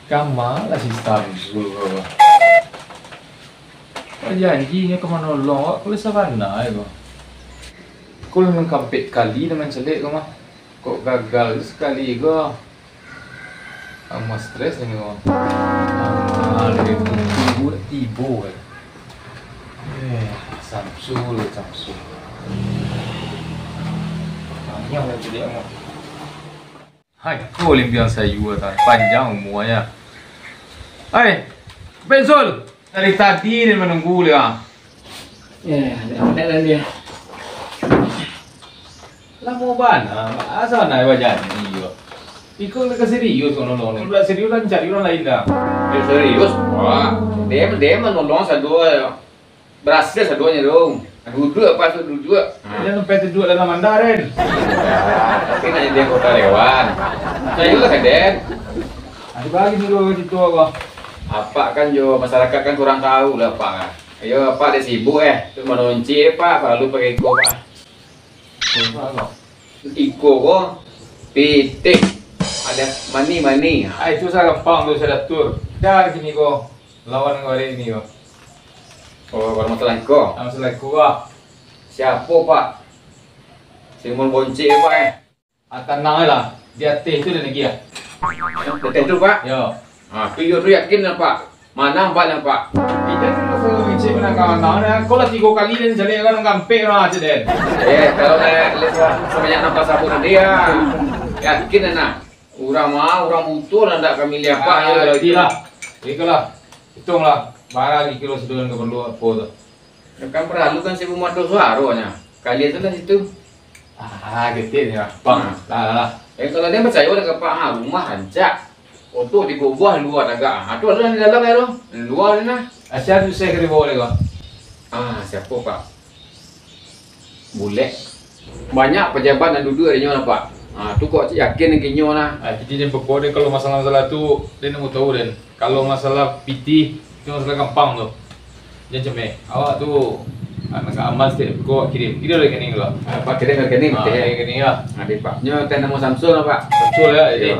Kama lah si Samsul kau. Kau janjinya ke menolong, kau bisa mana ya kau? Kau memang kampet kali dengan celik kau mah. Kok gagal sekali kau? Kamu stres ni kau. Lebih tunggu tiba. Samsul. Yang yang celik kau. Hai, kau limpian sayur tak panjang umurnya. Hai, Bensul. Dari tadi dia menunggu dia. Ada dia. Lama mana? Asal naik wajah ni yo. Ikut nak serius kau nolong. Kalau serius kan cari orang lain dah. Dia serius. Wah, dia menolong satu. Berhasil saduanya dong. Duduk apa tu duduk. Dia sampai duduk dalam Mandarin. Tapi nanya dia kota Lewan. Saya juga kan Den. Ada bagi dulu situ kau. Apa kan jo masyarakat kan kurang tahu lah Pak kan. Ayo Pak dia sibuk tu menunci Pak lalu pakai iko Pak. Iko kok titik ada mani. Itu saya gampang tu saya atur. Dah gini kau lawan kau hari ini kau. Oh kalau masalah iko. Masalah kau. Siapa Pak? Simon Bonci Pak Tenang lah. Dia teh tu dia lagi ya. Betul tu Pak? Yo. Tu yakin lah Pak. Mana Pak Pak? Kita tu selalu bincang dengan kawan-kawan. Kau lah 3 kali dan jadi orang kampek lah aja Den. Kalau sebanyak nampak sabun dia. Yakin nak? Orang mutu nak kami lihat Pak ya kalau tidak. Itulah. Hitunglah. Barang kilo sedulan ke perlu apa tu. Kan perlu kan sibuk madu suaranya. Kalian tu lah situ. Getir ya. Bang. Lah. Kalau dia percaya dengan Pak rumah hancak. Untuk di bawah luar agak. Itu ada di dalam ya loh. Luar ni nah. Asyik tu saya kena bawa lagi. Siapa Pak? Bule. Banyak pejabat dan duduk di nyonya Pak. Tu kok yakin dengan nyonya nah. Jadi dia berkode kalau masalah tu dia nak tahu Den. Kalau masalah PT itu masalah gampang tu. Jangan cemeh. Awak tu anak aman setiap kau kirim lagi kening lah. Pak kirim lagi kening. Kening lah. Ada Pak. Nyo tenda mau Samsul lah Pak. Samsul ya. Jadi.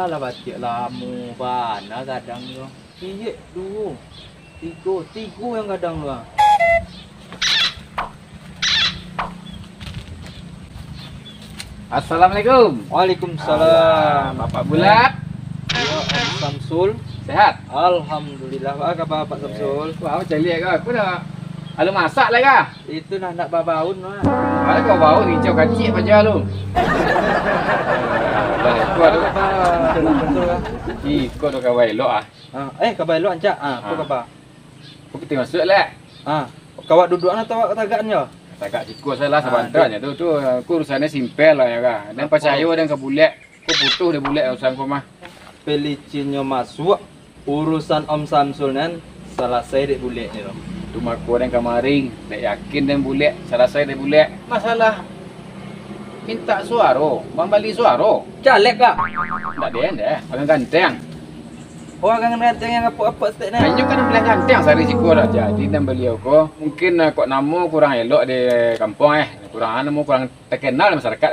Lah batik lama bana kadang tu. Iya dulu. Tiga yang kadang tu. Assalamualaikum. Waalaikumsalam. Bapak Bulat. Ya, Om Samsul. Sehat? Alhamdulillah. Apa khabar Pak Samsul? Wah, macam lihat kau. Aku dah ada masak lah kah? Itu nak babaun mah. Ada kau bau hijau kacik macam lu. Kau ada betul lah. Kau tu kau elok ah. Khabar elok ancak. Apa khabar? Kau pergi masuk lah. Kawak duduk atau awak ketagaannya? Tagak cikgu saya lah sebenarnya tu aku urusannya simpel lah ya kah. Dan percaya dan kebulet. Kau butuh dia bulet urusan kau mah. Pelicinnya masuk urusan Om Samsul nan selesai dek bulet ni loh. Tu maku dan kamaring, tak yakin dan bulet, selesai dia bulet. Masalah minta suara, membeli suara. Caleg kak? Tak ada dah, orang ganteng. Orang ganteng yang apa-apa stek ni. Hanya kan bilang ganteng sehari cikgu dah. Jadi dan beliau ko mungkin kok nama kurang elok di kampung kurang nama kurang terkenal di masyarakat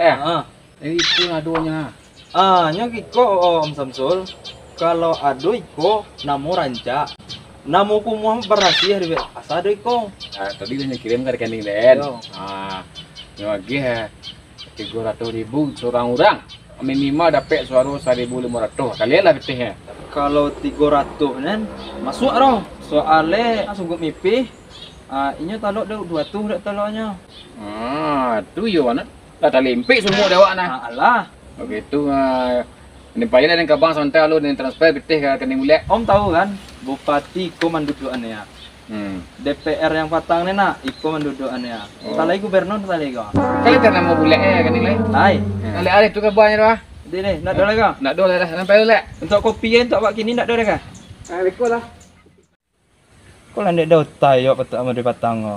Jadi itu adunya. Nyo kiko Om Samsul. Kalau ado iko namo rancak. Namo ku Muhammad Barasi hari asa ado iko. Tadi dia kirim ke rekening Den. Nyo lagi 300.000 seorang orang. Minimal dapat suara 1.500. Kalian lah betih Kalau 300 nan masuk roh. Soalnya sungguh mipih. Inyo talok dah 200 dak taloknya. Tu yo mana? Dah limpik semua dewak nah. Alah. Begitu ini payah dan kabang santai lu dan transfer betih ke rekening mulek. Om tahu kan, Bupati iko mandudukannya. DPR yang patang ni nak, iko mandudukannya. Talai gubernur talai ko. Kali tak nama mulek rekening lain. Hai. Kali ada tu kabangnya dah. Dini, nak dole ko? Nak dole dah sampai mulek. Untuk kopi untuk awak kini nak dole ka? Ikut lah. Kau landek dah utai awak patut amat patang ko.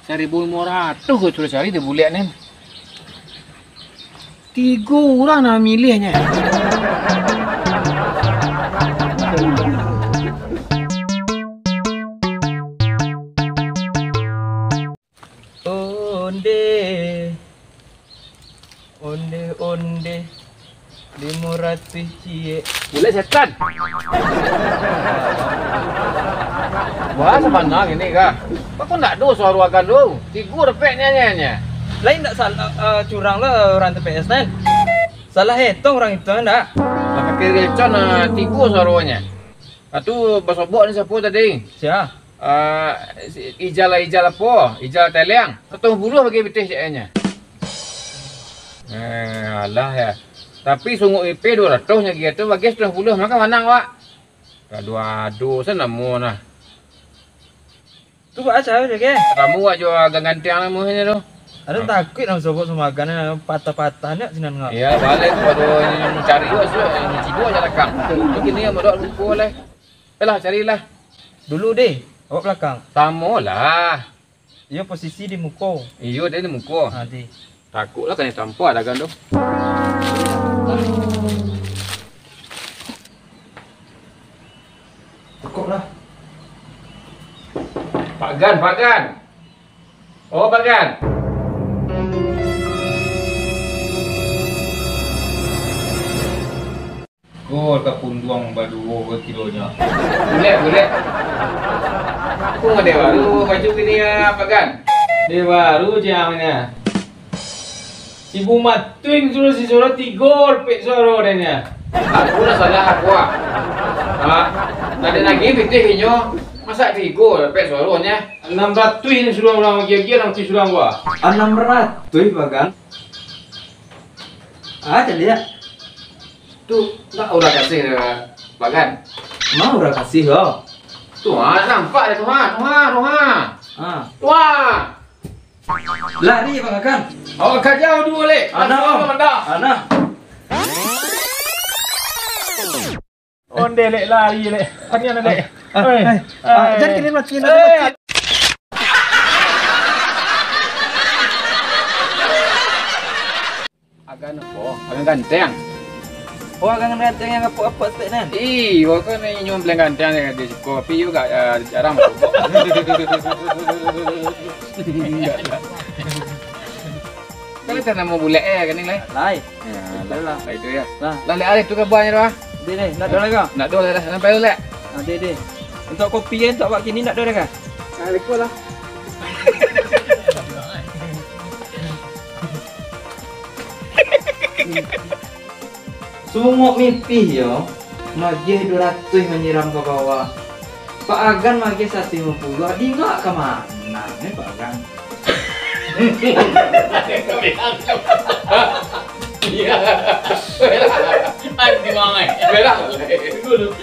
1.500 ke sudah cari dia bulat ni. 3 orang nak milihnya. cie. Boleh setan. Wah, sebenarnya ini kah? Kau nak do suara akan do. Tigu repek nyanyiannya. Lain tak salah curang lah orang TPS kan. Salah hitung orang itu enggak. Pakai kerecon tigu suaranya. Atu basobok ni siapa tadi? Siapa? Ijal apa? Ijal teleng. 70 bagi betih caknya. Alah ya. Tapi sungguh IP 200 nya gitu bagi 90 maka menang wak. Aduh sana mu nah. Tu buat acara je ke? Kamu wak jual gantian lah muhnya tu. Ada takut nak sobok semakan patah-patah nak sinan ngak. Ya balik baru mencari wak su nyuci dua aja lekang. Tu kini yang modal lupa lah. Yalah carilah. Dulu deh, awak belakang. Sama lah. Ia posisi di muka. Iyo dia ni muka. Ha di. Takutlah kan tampar dagang tu. Cukup lah. Pak Gan. Oh, Pak Gan. Gol kapun duang badu ke kilonya. Boleh. Aku nggak dia baru maju gini ya, Pak Gan. Dia baru jamnya. Si Bumat twin suruh si Soro 3 gol pek Soro denya. Aku dah salah aku. Ada lagi fitih inyo. Masa 3 gol pek suaranya. 600 twin suruh orang gigi orang tu suruh gua. 600 bagang. Jadi ya. Tu nak udah kasih Pak Gan. Mau ora kasih ho. Tu nampak dia tu ha. Wah. Lari Bang Akan. Oh, kajau dua lek. Ana. Onde lek lari lek. Hanya lek. Jangan kini makin ada. Agan apa? Agan ganteng. Oh, akan ngeliat yang apa-apa stek nan. Wah kan nyum beleng ganteng di kopi juga jarang masuk. Kalau tak nama bulek kan ni lai. Lai. Lah itu ya. Lah. Lah lek tu kabarnya dah. Deh, nak dah lagi. Nak dol dah sampai dol lek. Deh. Untuk kopi untuk awak kini nak dah lagi. Lekor lah. Sungguh mimpi yo. Magih 200 menyiram ke bawah. Pak Agan magih 150. Di enggak ke mana nih Pak Agan? Iya. Anti mangai. Berak. Dulu.